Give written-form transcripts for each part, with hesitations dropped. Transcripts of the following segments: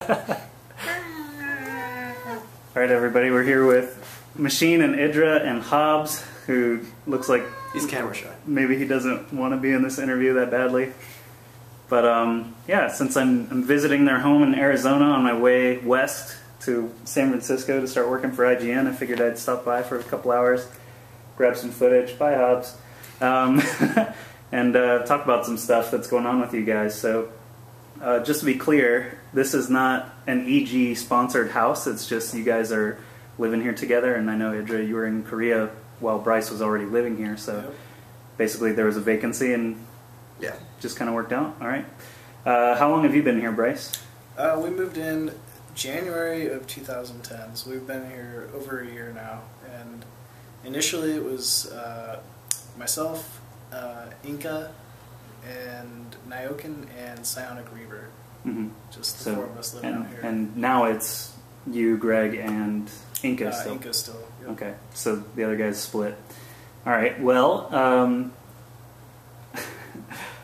Alright everybody, we're here with Machine and IdrA and Hobbs, who looks like he's camera shy. Maybe he doesn't want to be in this interview that badly. But yeah, since I'm visiting their home in Arizona on my way west to San Francisco to start working for IGN, I figured I'd stop by for a couple hours, grab some footage. Bye, Hobbs. And talk about some stuff that's going on with you guys. So just to be clear, this is not an EG sponsored house. It's just you guys are living here together, and I know, IdrA, you were in Korea while Bryce was already living here, so yep. Basically there was a vacancy and yeah, just kind of worked out. All right. How long have you been here, Bryce? We moved in January of 2010, so we've been here over a year now. And initially it was myself, Inca, and Nyokin, and Psionic Reaver. Mm-hmm. Just the four of us living out here. And now it's you, Greg, and Inca still? Inca still, yep. Okay, so the other guys split. All right, well,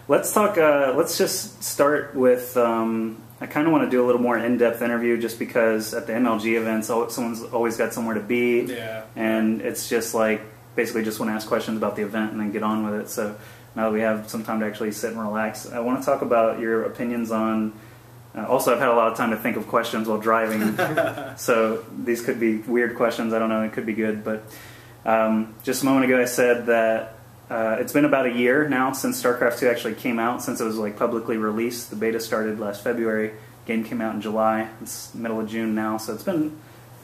let's talk, let's just start with, I kind of want to do a little more in-depth interview just because at the MLG events, someone's always got somewhere to be. Yeah. And it's just like, basically just want to ask questions about the event and then get on with it. So now that we have some time to actually sit and relax, I want to talk about your opinions on, also I've had a lot of time to think of questions while driving, so these could be weird questions, I don't know, it could be good, but just a moment ago I said that it's been about a year now since StarCraft 2 actually came out, since it was like publicly released. The beta started last February, game came out in July, it's middle of June now, so it's been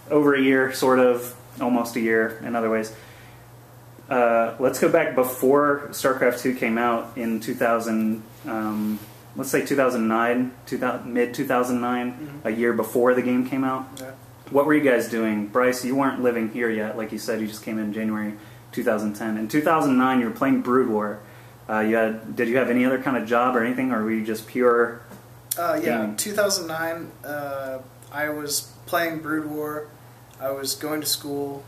over a year, sort of, almost a year in other ways. Let's go back before StarCraft 2 came out in 2000, let's say 2009, mid-2009, a year before the game came out. Yeah. What were you guys doing? Bryce, you weren't living here yet, like you said, you just came in January 2010. In 2009, you were playing Brood War. Did you have any other kind of job or anything, or were you just pure yeah, gaming? 2009, I was playing Brood War. I was going to school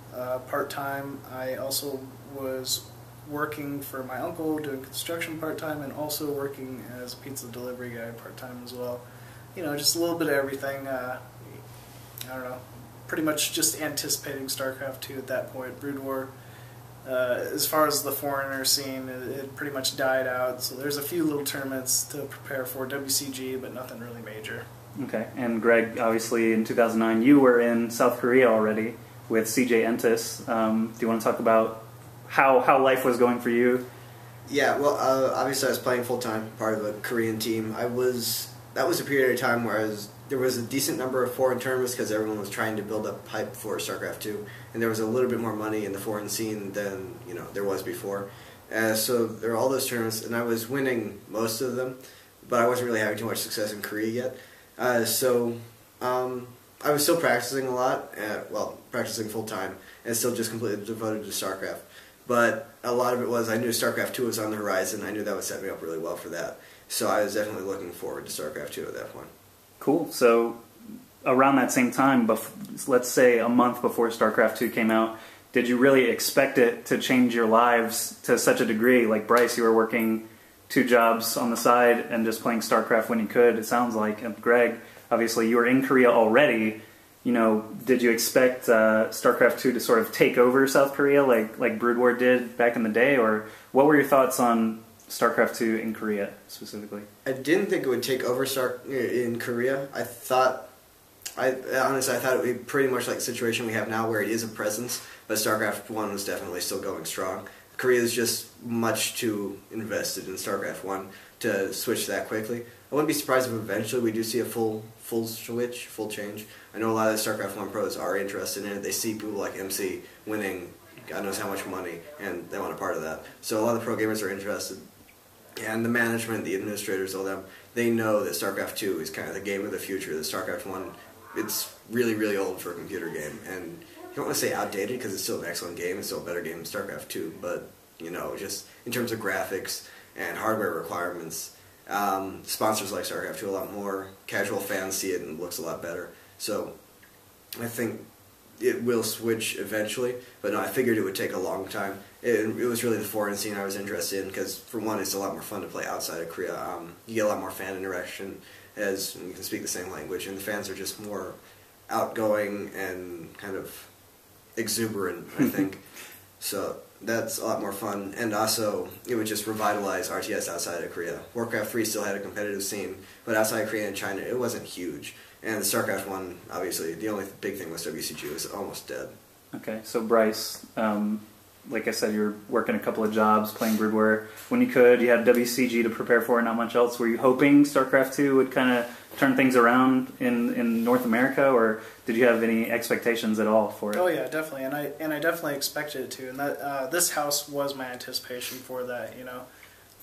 part-time. I also was working for my uncle, doing construction part-time, and also working as a pizza delivery guy part-time as well. You know, just a little bit of everything. I don't know, pretty much just anticipating StarCraft 2 at that point. Brood War, as far as the foreigner scene, it pretty much died out, so there's a few little tournaments to prepare for, WCG, but nothing really major. Okay, and Greg, obviously in 2009 you were in South Korea already with CJ Entis. Do you want to talk about how life was going for you? Yeah, well, obviously I was playing full-time, part of a Korean team. That was a period of time where there was a decent number of foreign tournaments because everyone was trying to build up hype for StarCraft 2, and there was a little bit more money in the foreign scene than there was before. So there were all those tournaments, and I was winning most of them, but I wasn't really having too much success in Korea yet. So I was still practicing a lot, well, practicing full-time, and still just completely devoted to StarCraft. But a lot of it was I knew StarCraft 2 was on the horizon. I knew that would set me up really well for that. So I was definitely looking forward to StarCraft 2 at that point. Cool. So around that same time, let's say a month before StarCraft 2 came out, did you really expect it to change your lives to such a degree? Like Bryce, you were working 2 jobs on the side and just playing StarCraft when you could, it sounds like. And Greg, obviously you were in Korea already. Did you expect StarCraft 2 to sort of take over South Korea like Brood War did back in the day? Or what were your thoughts on StarCraft 2 in Korea specifically? I didn't think it would take over in Korea. I honestly thought it would be pretty much like the situation we have now where it is a presence, but StarCraft 1 was definitely still going strong. Korea is just much too invested in StarCraft 1 to switch that quickly. I wouldn't be surprised if eventually we do see a full switch, full change. I know a lot of the StarCraft 1 pros are interested in it. They see people like MC winning God knows how much money, and they want a part of that. So a lot of the pro gamers are interested. And the management, the administrators, all them, they know that StarCraft 2 is kind of the game of the future. The StarCraft 1, it's really, really old for a computer game. And you don't want to say outdated because it's still an excellent game. It's still a better game than StarCraft 2. But, just in terms of graphics and hardware requirements, sponsors like StarCraft 2 a lot more. Casual fans see it and it looks a lot better. So I think it will switch eventually, but no, I figured it would take a long time. It was really the foreign scene I was interested in because, for one, it's a lot more fun to play outside of Korea. You get a lot more fan interaction, as you can speak the same language, and the fans are just more outgoing and kind of exuberant, I think. So that's a lot more fun, and also it would just revitalize RTS outside of Korea. Warcraft 3 still had a competitive scene, but outside of Korea and China, it wasn't huge. And StarCraft 1, obviously, the only big thing was WCG. It was almost dead. Okay, so Bryce, like I said, you were working a couple of jobs, playing Brood War when you could. You had WCG to prepare for, not much else. Were you hoping StarCraft 2 would kind of turn things around in North America, or did you have any expectations at all for it? Oh yeah, definitely, and I definitely expected it to, and that this house was my anticipation for that. You know,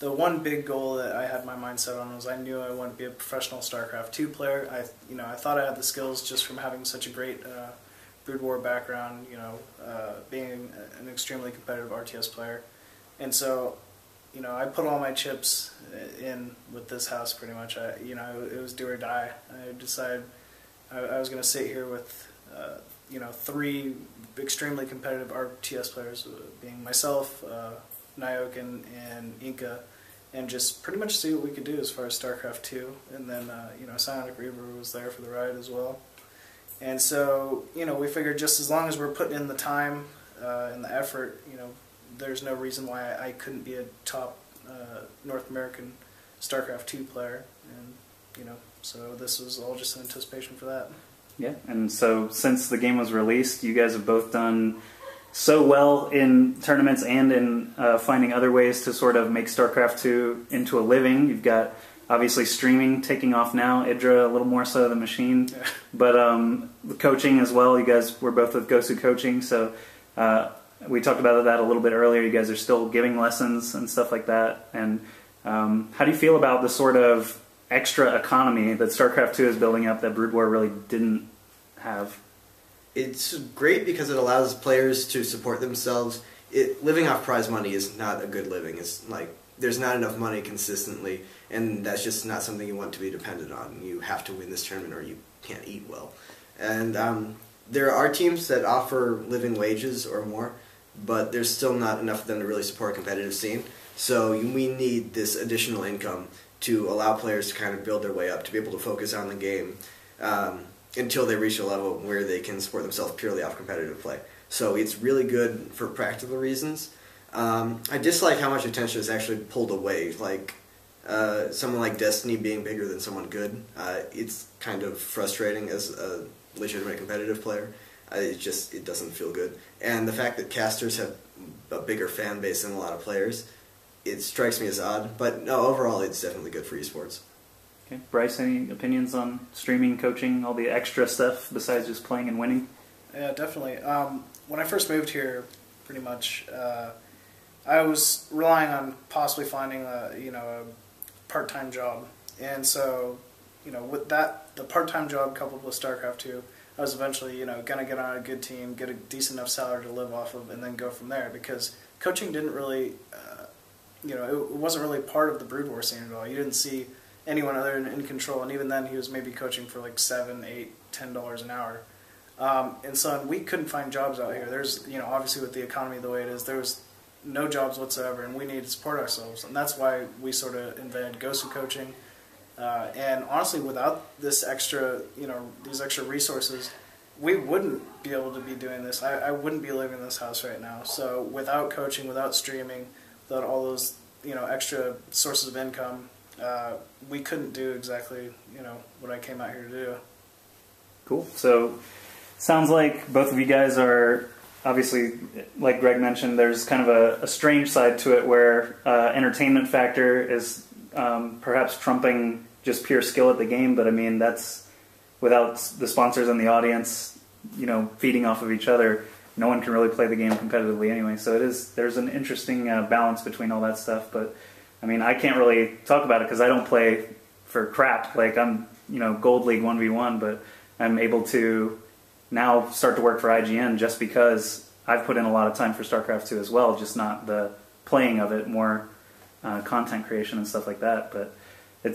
the one big goal that I had my mind set on was I knew I wanted to be a professional StarCraft 2 player. I thought I had the skills just from having such a great Brood War background, being an extremely competitive RTS player. And so, I put all my chips in with this house pretty much. It was do or die. I decided I was going to sit here with, 3 extremely competitive RTS players, being myself, Nyoke, and Inca, and just pretty much see what we could do as far as StarCraft 2. And then, Psionic Reaver was there for the ride as well. And so, we figured just as long as we're putting in the time and the effort, there's no reason why I couldn't be a top North American StarCraft 2 player. And, so this was all just an anticipation for that. Yeah, and so since the game was released, you guys have both done so well in tournaments and in finding other ways to sort of make StarCraft 2 into a living. You've got obviously streaming taking off now, IdrA a little more so than Machine, yeah. But the coaching as well. You guys were both with Gosu Coaching, so we talked about that a little bit earlier. You guys are still giving lessons and stuff like that. And how do you feel about the sort of extra economy that StarCraft 2 is building up that Brood War really didn't have? It's great because it allows players to support themselves. Living off prize money is not a good living. It's like there's not enough money consistently, and that's just not something you want to be dependent on. You have to win this tournament or you can't eat well. And there are teams that offer living wages or more, but there's still not enough of them to really support a competitive scene. So we need this additional income to allow players to kind of build their way up, to be able to focus on the game until they reach a level where they can support themselves purely off competitive play. So it's really good for practical reasons. I dislike how much attention is actually pulled away. Like someone like Destiny being bigger than someone good, it's kind of frustrating as a legitimate competitive player. It doesn't feel good. And the fact that casters have a bigger fan base than a lot of players, it strikes me as odd. But no, overall, it's definitely good for esports. Okay, Bryce, any opinions on streaming, coaching, all the extra stuff besides just playing and winning? Yeah, definitely. When I first moved here, pretty much, I was relying on possibly finding a part-time job, and so with that, the part-time job coupled with StarCraft 2, I was eventually gonna get on a good team, get a decent enough salary to live off of, and then go from there. Because coaching didn't really, it wasn't really part of the Brood War scene at all. You didn't see anyone other than In Control, and even then he was maybe coaching for like $7, $8, $10 an hour. And so we couldn't find jobs out here. There's, obviously with the economy the way it is, there was no jobs whatsoever, and we needed to support ourselves. And that's why we sort of invented Gosu Coaching. And honestly, without this extra, these extra resources, we wouldn't be able to be doing this. I wouldn't be living in this house right now. So without coaching, without streaming, without all those, extra sources of income, we couldn't do exactly, what I came out here to do. Cool. So sounds like both of you guys are, obviously, like Greg mentioned, there's kind of a strange side to it where entertainment factor is perhaps trumping just pure skill at the game, but I mean, that's without the sponsors and the audience, feeding off of each other, no one can really play the game competitively anyway. So there's an interesting balance between all that stuff, but I mean, I can't really talk about it because I don't play for crap. Like I'm, Gold League 1v1, but I'm able to now start to work for IGN just because I've put in a lot of time for StarCraft 2 as well, just not the playing of it, more content creation and stuff like that. But I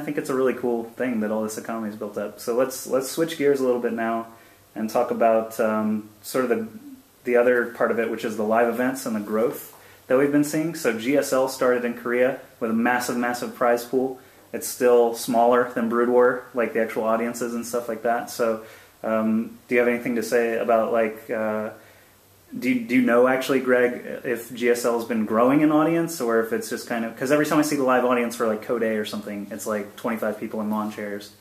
think it's a really cool thing that all this economy is built up. So let's switch gears a little bit now and talk about sort of the other part of it, which is the live events and the growth that we've been seeing. So GSL started in Korea with a massive, massive prize pool. it's still smaller than Brood War, like the actual audiences and stuff like that. So do you have anything to say about like, do you know actually, Greg, if GSL has been growing in audience, or if it's just kind of, because every time I see the live audience for like Code A or something, it's like 25 people in lawn chairs,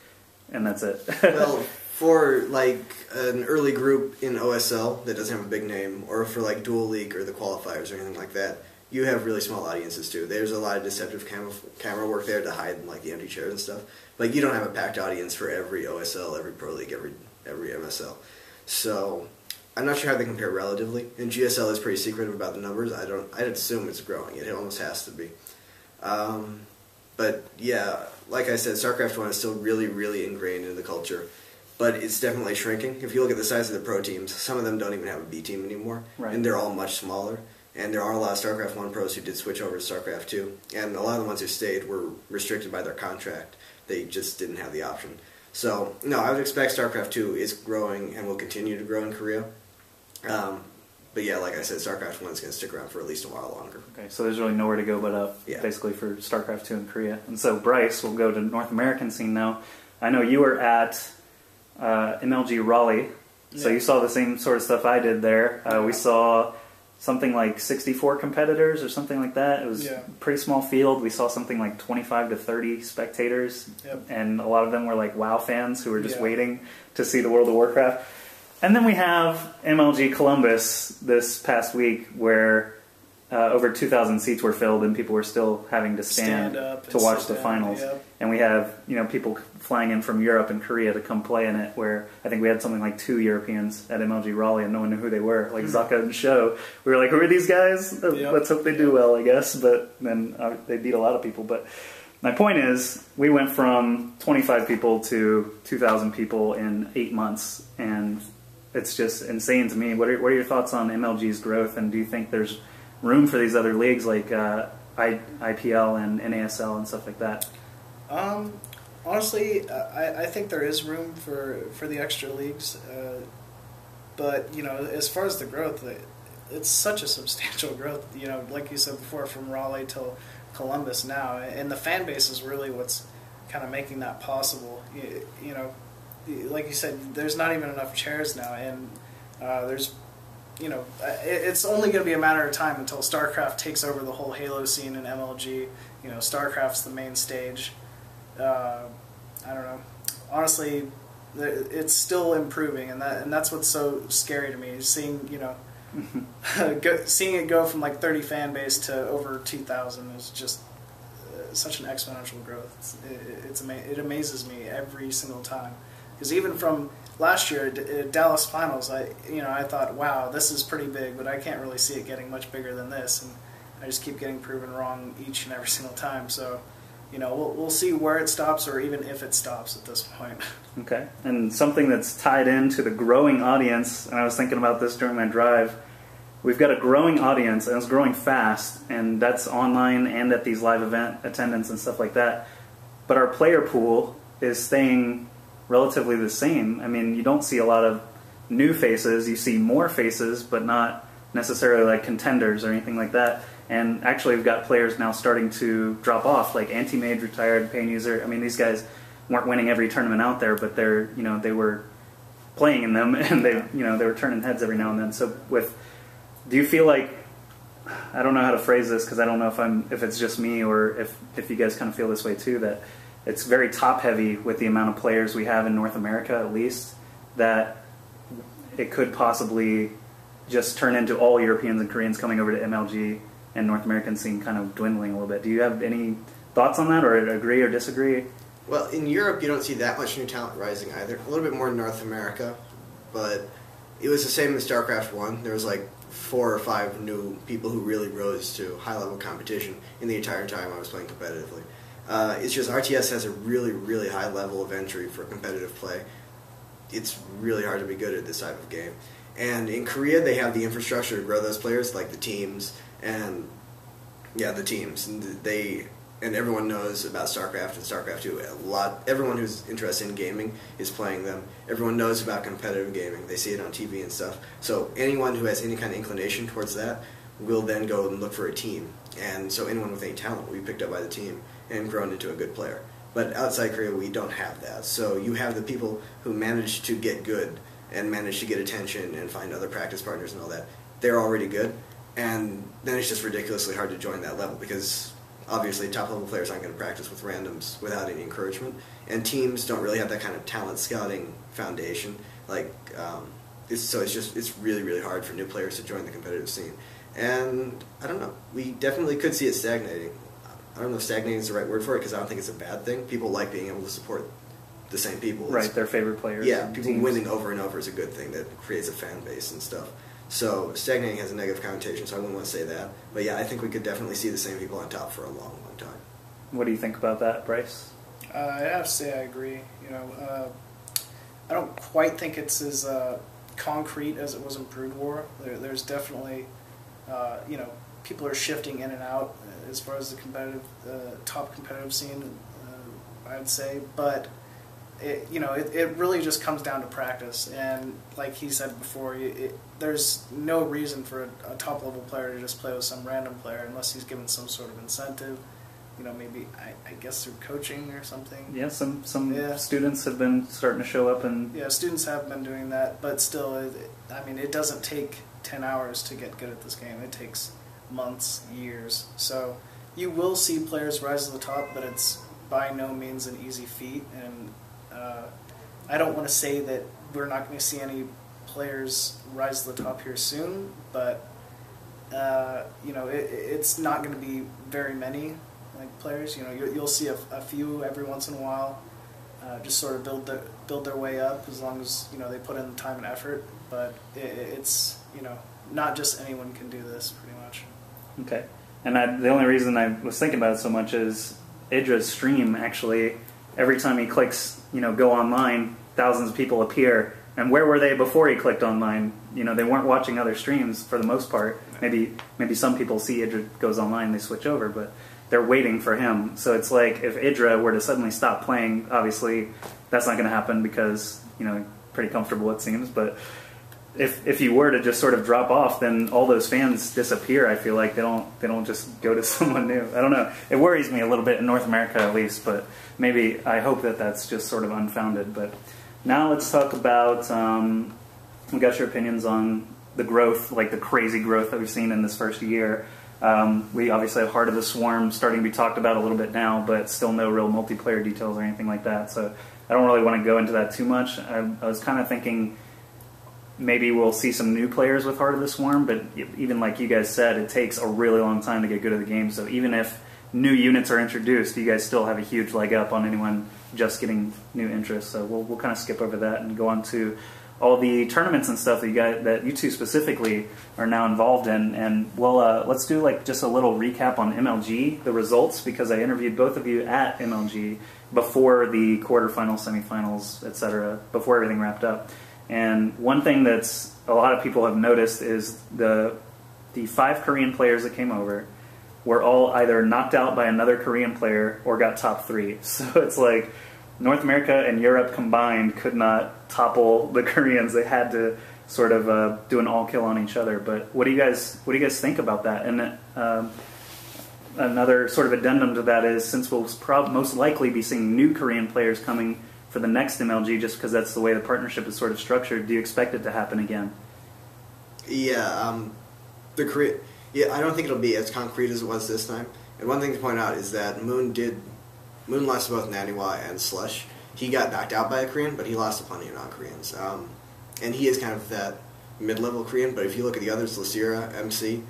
and that's it. Well, for like an early group in OSL that doesn't have a big name, or for like Dual League or the qualifiers or anything like that, you have really small audiences too. There's a lot of deceptive camera work there to hide like the empty chairs and stuff. Like you don't have a packed audience for every OSL, every Pro League, every MSL. So I'm not sure how they compare relatively. And GSL is pretty secretive about the numbers. I'd assume it's growing. It almost has to be. But yeah, like I said, StarCraft 1 is still really, really ingrained in the culture. But it's definitely shrinking. If you look at the size of the pro teams, some of them don't even have a B team anymore. Right. And they're all much smaller. And there are a lot of StarCraft 1 pros who did switch over to StarCraft 2. And a lot of the ones who stayed were restricted by their contract. They just didn't have the option. So, no, I would expect StarCraft 2 is growing and will continue to grow in Korea. But yeah, like I said, StarCraft 1 is going to stick around for at least a while longer. Okay, so there's really nowhere to go but up, basically, for StarCraft 2 in Korea. And so, Bryce, we'll go to North American scene now. I know you were at MLG Raleigh, so you saw the same sort of stuff I did there. We saw something like 64 competitors or something like that. It was a pretty small field. We saw something like 25 to 30 spectators, and a lot of them were like WoW fans who were just waiting to see the World of Warcraft. And then we have MLG Columbus this past week, where over 2,000 seats were filled and people were still having to stand up to watch the finals. And we have people flying in from Europe and Korea to come play in it, where I think we had something like 2 Europeans at MLG Raleigh and no one knew who they were, like Zaka and Sho. We were like, who are these guys? Let's hope they do well, I guess. But then they beat a lot of people. But my point is, we went from 25 people to 2,000 people in 8 months, and it's just insane to me. What are your thoughts on MLG's growth, and do you think there's room for these other leagues like IPL and NASL and stuff like that? Honestly, I think there is room for the extra leagues, but as far as the growth, it's such a substantial growth. Like you said before, from Raleigh till Columbus now, and the fan base is really what's kind of making that possible. Like you said, there's not even enough chairs now, and there's it's only going to be a matter of time until StarCraft takes over the whole Halo scene in MLG. StarCraft's the main stage. I don't know. Honestly, it's still improving, and that's what's so scary to me. Seeing seeing it go from like 30 fan base to over 2,000 is just such an exponential growth. It amazes me every single time. Because even from last year at Dallas Finals, I thought, wow, this is pretty big, but I can't really see it getting much bigger than this, and I just keep getting proven wrong each and every single time. So, we'll see where it stops, or even if it stops at this point. Okay, and something that's tied into the growing audience, and I was thinking about this during my drive. We've got a growing audience, and it's growing fast, and that's online and at these live event attendance and stuff like that. But our player pool is staying relatively the same. I mean, you don't see a lot of new faces. You see more faces, but not necessarily like contenders or anything like that. And actually, we've got players now starting to drop off, like Anti-Mage retired, Pain User. I mean, these guys weren't winning every tournament out there, but they're they were playing in them, and they were turning heads every now and then. So, do you feel like, I don't know how to phrase this because I don't know if it's just me or if you guys kind of feel this way too, that it's very top-heavy with the amount of players we have in North America, at least, that it could possibly just turn into all Europeans and Koreans coming over to MLG and North American scene kind of dwindling a little bit. Do you have any thoughts on that, or agree or disagree? Well, in Europe, you don't see that much new talent rising either. A little bit more in North America, but it was the same in StarCraft 1. There was like 4 or 5 new people who really rose to high-level competition in the entire time I was playing competitively. It's just RTS has a really, really high level of entry for competitive play. It's really hard to be good at this type of game. And in Korea, they have the infrastructure to grow those players, like the teams, and the teams. And everyone knows about StarCraft and StarCraft 2. Everyone who's interested in gaming is playing them. Everyone knows about competitive gaming. They see it on TV and stuff. So anyone who has any kind of inclination towards that will then go and look for a team. And so anyone with any talent will be picked up by the team and grown into a good player. But outside Korea, we don't have that. So you have the people who manage to get good and manage to get attention and find other practice partners and all that. They're already good, and then it's just ridiculously hard to join that level because obviously top-level players aren't going to practice with randoms without any encouragement, and teams don't really have that kind of talent scouting foundation. It's really, really hard for new players to join the competitive scene. And I don't know, we definitely could see it stagnating. I don't know if stagnating is the right word for it because I don't think it's a bad thing. People like being able to support the same people. Right, their favorite players. Yeah, people teams. winning over and over is a good thing that creates a fan base and stuff. So stagnating has a negative connotation, so I wouldn't want to say that. But yeah, I think we could definitely see the same people on top for a long, long time. What do you think about that, Bryce? I have to say I agree. I don't quite think it's as concrete as it was in Brood War. There's definitely, people are shifting in and out as far as the top competitive scene, I'd say. But it really just comes down to practice. And like he said before, there's no reason for a top-level player to just play with some random player unless he's given some sort of incentive. Maybe I guess through coaching or something. Yeah, some students have been starting to show up, and yeah, students have been doing that, but still, it doesn't take 10 hours to get good at this game. It takes months, years. So you will see players rise to the top, but it's by no means an easy feat. And I don't want to say that we're not going to see any players rise to the top here soon, but it's not going to be very many. Players, you'll see a few every once in a while, just sort of build their way up as long as they put in the time and effort. But it's not just anyone can do this, pretty much. Okay, and the only reason I was thinking about it so much is IdrA's stream. Actually, every time he clicks, go online, thousands of people appear. And where were they before he clicked online? They weren't watching other streams for the most part. Maybe some people see IdrA goes online, they switch over, but they're waiting for him. So it's like if IdrA were to suddenly stop playing, obviously that's not going to happen because pretty comfortable it seems. But if you were to just sort of drop off, then all those fans disappear. I feel like they don't just go to someone new. I don't know. It worries me a little bit in North America at least, but maybe I hope that that's just sort of unfounded. But now let's talk about. We got your opinions on the growth, like the crazy growth that we've seen in this first year. We obviously have Heart of the Swarm starting to be talked about a little bit now, but still no real multiplayer details or anything like that. So I don't really want to go into that too much. I was kind of thinking maybe we'll see some new players with Heart of the Swarm, but even like you guys said, it takes a really long time to get good at the game. So even if new units are introduced, you guys still have a huge leg up on anyone just getting new interest. So we'll kind of skip over that and go on to all the tournaments and stuff that you two specifically are now involved in, and let's do like just a little recap on MLG, the results, because I interviewed both of you at MLG before the quarterfinals, semifinals, etc., before everything wrapped up. And one thing that's a lot of people have noticed is the 5 Korean players that came over were all either knocked out by another Korean player or got top 3. So it's like North America and Europe combined could not topple the Koreans. They had to sort of do an all-kill on each other. But what do you guys think about that? And another sort of addendum to that is, since we'll most likely be seeing new Korean players coming for the next MLG, just because that's the way the partnership is sort of structured, do you expect it to happen again? Yeah, I don't think it'll be as concrete as it was this time. And one thing to point out is that Moon lost to both Naniwa and Slush. He got knocked out by a Korean, but he lost to plenty of non-Koreans. And he is kind of that mid-level Korean, but if you look at the others, Lacira, MC,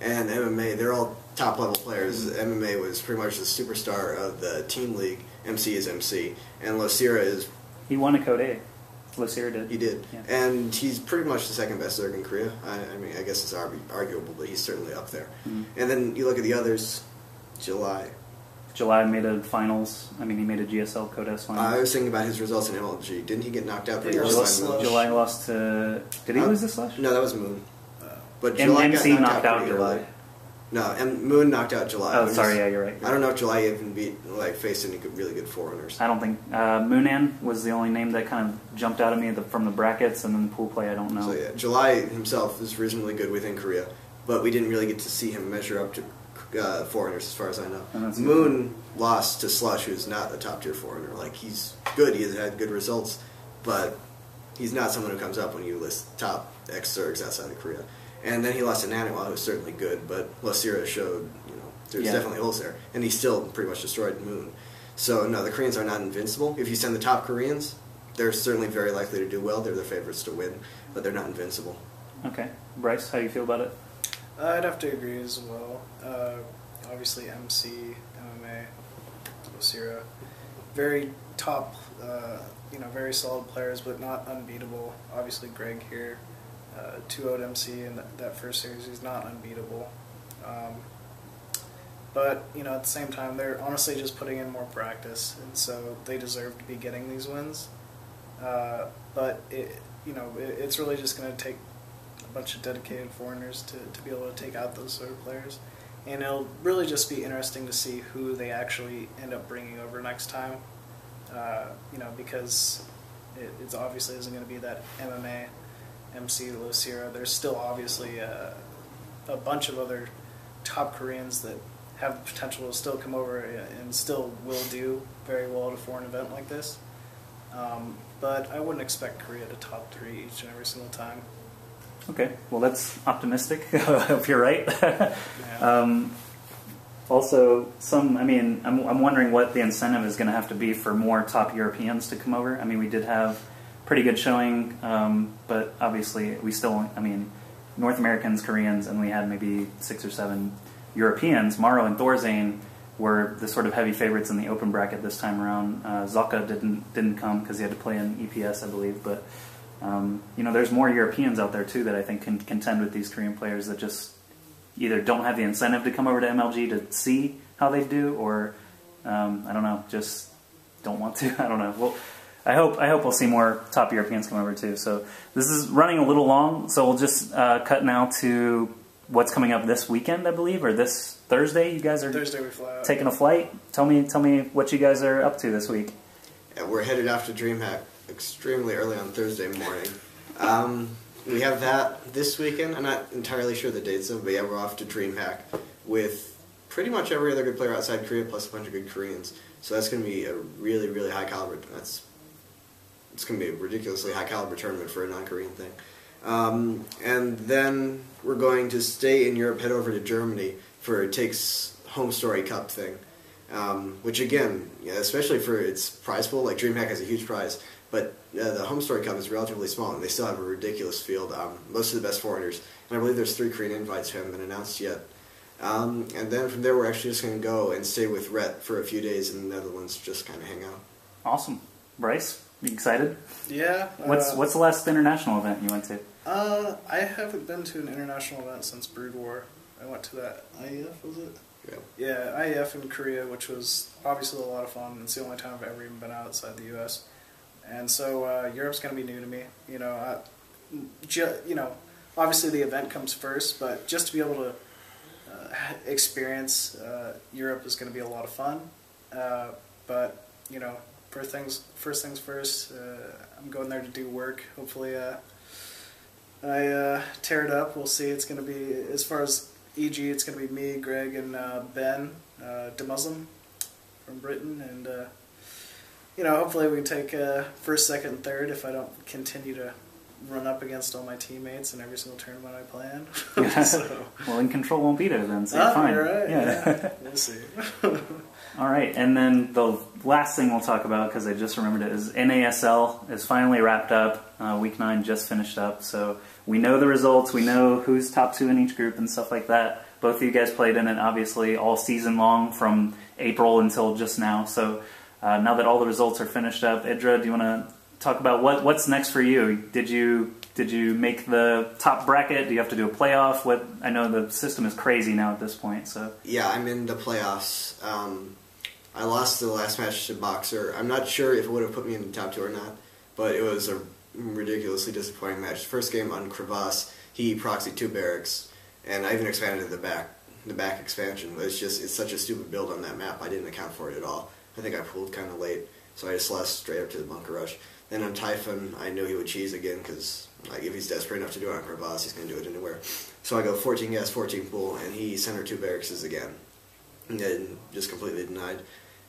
and MMA, they're all top-level players. MMA was pretty much the superstar of the team league. MC is MC. And Lacira is... He won a Code A. Lacira did. He did. Yeah. And he's pretty much the second best Zerg in Korea. I mean, I guess it's arguable, but he's certainly up there. Mm-hmm. And then you look at the others, July made a finals. I mean, he made a GSL Code S finals. I was thinking about his results in MLG. Didn't he get knocked out pretty early? July lost to... Did he lose to Slush? No, that was Moon. But July MC knocked out July. No, and Moon knocked out July. Oh, sorry, yeah, you're right. I don't know if July even faced any really good foreigners. I don't think... Moonan was the only name that kind of jumped out at me from the brackets, and then the pool play, I don't know. So yeah, July himself is reasonably good within Korea, but we didn't really get to see him measure up to foreigners, as far as I know. Oh, that's Moon lost to Slush, who's not a top-tier foreigner. Like, he's good, he has had good results, but he's not someone who comes up when you list top X-Zergs outside of Korea. And then he lost to Naniwa, who was certainly good, but Losira showed, there's definitely holes there. And he still pretty much destroyed Moon. So, no, the Koreans are not invincible. If you send the top Koreans, they're certainly very likely to do well. They're the favorites to win, but they're not invincible. Okay. Bryce, how do you feel about it? I'd have to agree as well. Obviously, MC, MMA, Losira, very top, very solid players, but not unbeatable. Obviously, Greg here, 2-0'd MC in that first series. He's not unbeatable. But, at the same time, they're honestly just putting in more practice, and so they deserve to be getting these wins. But, it's really just going to take a bunch of dedicated foreigners to be able to take out those sort of players. And it'll really just be interesting to see who they actually end up bringing over next time. Because it's obviously isn't going to be that MMA, MC, Losira. There's still obviously a bunch of other top Koreans that have the potential to still come over and still will do very well at a foreign event like this. But I wouldn't expect Korea to top 3 each and every single time. Okay, well that's optimistic. I hope you're right. Yeah. Also, I'm wondering what the incentive is going to have to be for more top Europeans to come over. I mean, we did have pretty good showing, but obviously we still, North Americans, Koreans, and we had maybe 6 or 7 Europeans. Maro and Thorzane were the sort of heavy favorites in the open bracket this time around. Zaka didn't come because he had to play in EPS, I believe, but there's more Europeans out there too that I think can contend with these Korean players that just either don't have the incentive to come over to MLG to see how they do, or I don't know, just don't want to. I don't know. Well, I hope we'll see more top Europeans come over too. So this is running a little long, so we'll just cut now to what's coming up this weekend, I believe, or this Thursday. You guys are Thursday we fly out. Taking a flight. Tell me what you guys are up to this week. Yeah, we're headed off to DreamHack extremely early on Thursday morning. We have that this weekend. I'm not entirely sure the dates of it, but yeah, we're off to DreamHack with pretty much every other good player outside Korea, plus a bunch of good Koreans. So that's going to be a really, really high caliber. It's going to be a ridiculously high caliber tournament for a non-Korean thing. And then we're going to stay in Europe, head over to Germany for Take's Home Story Cup thing. Which again, especially for its prize pool, like DreamHack has a huge prize, but the Home Story Cup is relatively small, and they still have a ridiculous field. Most of the best foreigners, and I believe there's 3 Korean invites who haven't been announced yet. And then from there, we're actually just going to go and stay with Rhett for a few days in the Netherlands, just kind of hang out. Awesome, Bryce. You excited? Yeah. What's the last international event you went to? I haven't been to an international event since Brood War. I went to that IEF, was it? Yeah, IEF in Korea, which was obviously a lot of fun. It's the only time I've ever even been outside the U.S. And so Europe's going to be new to me. Obviously the event comes first, but just to be able to experience Europe is going to be a lot of fun. But first things first. I'm going there to do work. Hopefully, I tear it up. We'll see. It's going to be, as far as EG, it's going to be me, Greg, and Ben DeMuslim from Britain, and hopefully we can take first, second, and third if I don't continue to run up against all my teammates in every single tournament I plan. So. Well, in control won't be there then, so you're fine. Right. Yeah. We'll see. All right, and then the last thing we'll talk about, because I just remembered it, is NASL is finally wrapped up. Week 9 just finished up, so we know the results. We know who's top 2 in each group and stuff like that. Both of you guys played in it, obviously, all season long from April until just now. So now that all the results are finished up, IdrA, do you want to talk about what's next for you? Did you make the top bracket? Do you have to do a playoff? I know the system is crazy now at this point. So yeah, I'm in the playoffs. I lost the last match to Boxer. I'm not sure if it would have put me in the top 2 or not, but it was a ridiculously disappointing match. First game on Crevasse, he proxied 2 barracks, and I even expanded the back expansion. But it's such a stupid build on that map. I didn't account for it at all. I think I pulled kind of late, so I just lost straight up to the bunker rush. And on Typhon, I knew he would cheese again because like if he's desperate enough to do it on Crevasse, he's going to do it anywhere. So I go 14 gas, 14 pool, and he center 2 barracks again. And then just completely denied.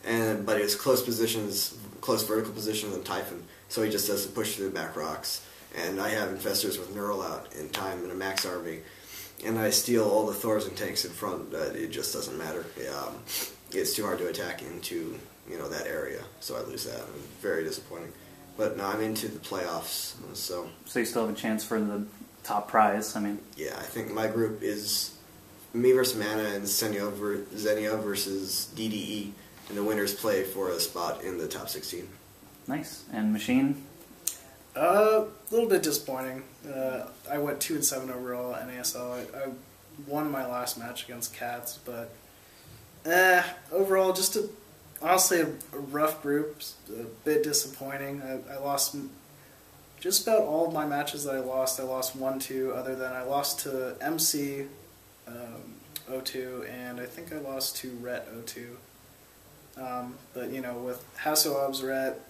But it was close positions, close vertical positions on Typhon, so he just doesn't push through the back rocks. And I have infestors with Neural out in time in a max army, and I steal all the Thors and tanks in front. It just doesn't matter. It's too hard to attack into that area, so I lose that. Very disappointing. But no, I'm into the playoffs, so you still have a chance for the top prize. I mean, yeah, I think my group is me versus Mana and Zenio versus DDE, and the winners play for a spot in the top 16. Nice. And Machine? A little bit disappointing. I went 2-7 overall at NASL. I won my last match against Cats, but overall, just honestly a rough group. A bit disappointing. I lost just about all of my matches that I lost. I lost 1-2, other than I lost to MC 0-2, and I think I lost to Rhett 0-2. But with Hasselhoff's Rhett,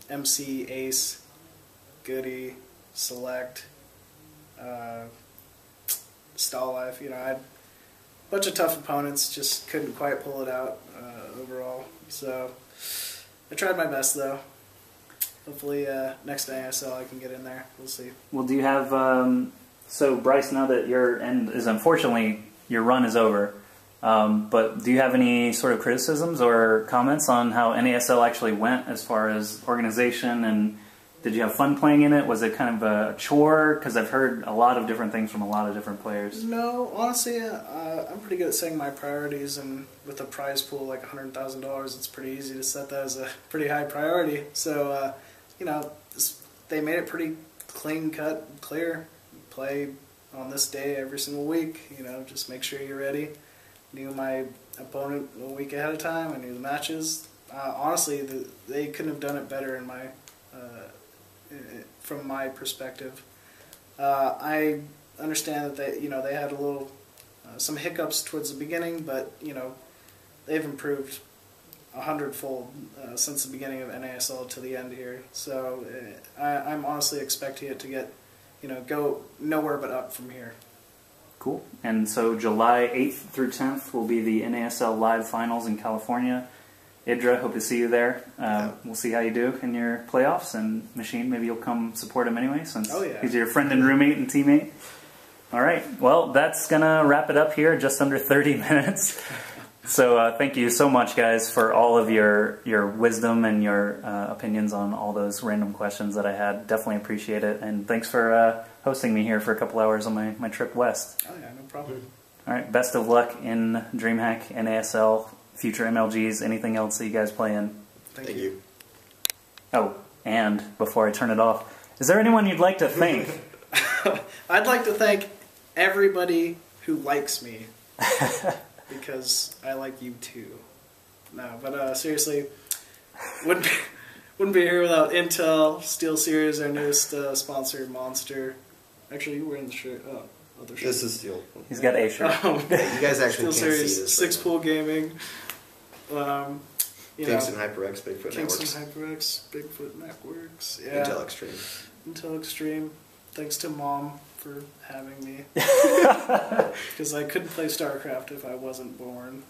MC Ace, Goody, Select, Stall Life, I had a bunch of tough opponents, just couldn't quite pull it out overall. So I tried my best though. Hopefully next ASL I can get in there. We'll see. Well, do you have so Bryce, now that your end is unfortunately your run is over, but do you have any sort of criticisms or comments on how NASL actually went as far as organization, and did you have fun playing in it? Was it kind of a chore? Because I've heard a lot of different things from a lot of different players. No, honestly, I'm pretty good at setting my priorities, and with a prize pool like $100,000, it's pretty easy to set that as a pretty high priority. So, they made it pretty clean cut, clear. Play on this day every single week, just make sure you're ready. Knew my opponent a week ahead of time. I knew the matches. Honestly, they couldn't have done it better in my from my perspective. I understand that they had a little some hiccups towards the beginning, but they've improved 100-fold since the beginning of NASL to the end here. So I'm honestly expecting it to get go nowhere but up from here. Cool. And so July 8th through 10th will be the NASL Live Finals in California. IdrA, hope to see you there. We'll see how you do in your playoffs, and Machine, maybe you'll come support him anyway, since he's your friend and roommate and teammate. All right. Well, that's going to wrap it up here, just under 30 minutes. So thank you so much, guys, for all of your wisdom and your opinions on all those random questions that I had. Definitely appreciate it. And thanks for hosting me here for a couple hours on my trip west. Oh, yeah, no problem. All right. Best of luck in DreamHack, NASL, future MLGs, anything else that you guys play in. Thank you. Oh, and before I turn it off, is there anyone you'd like to thank? I'd like to thank everybody who likes me. Because I like you too. No, but seriously, wouldn't be here without Intel, SteelSeries, our newest sponsor, Monster. Actually, you're wearing the shirt. Oh, other shirt. This is Steel. He's got a shirt. You guys actually can't see SteelSeries, this. Six Pool Gaming. Kingston HyperX, Bigfoot Networks. Kingston HyperX, Bigfoot Networks. Yeah. Intel Extreme. Intel Extreme. Thanks to Mom for having me. Because I couldn't play StarCraft if I wasn't born.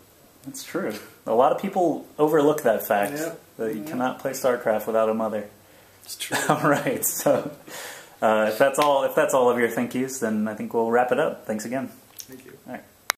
That's true. A lot of people overlook that fact, that you Yep. cannot play StarCraft without a mother. It's true. All right, so if that's all of your thank yous, then I think we'll wrap it up. Thanks again. Thank you. All right.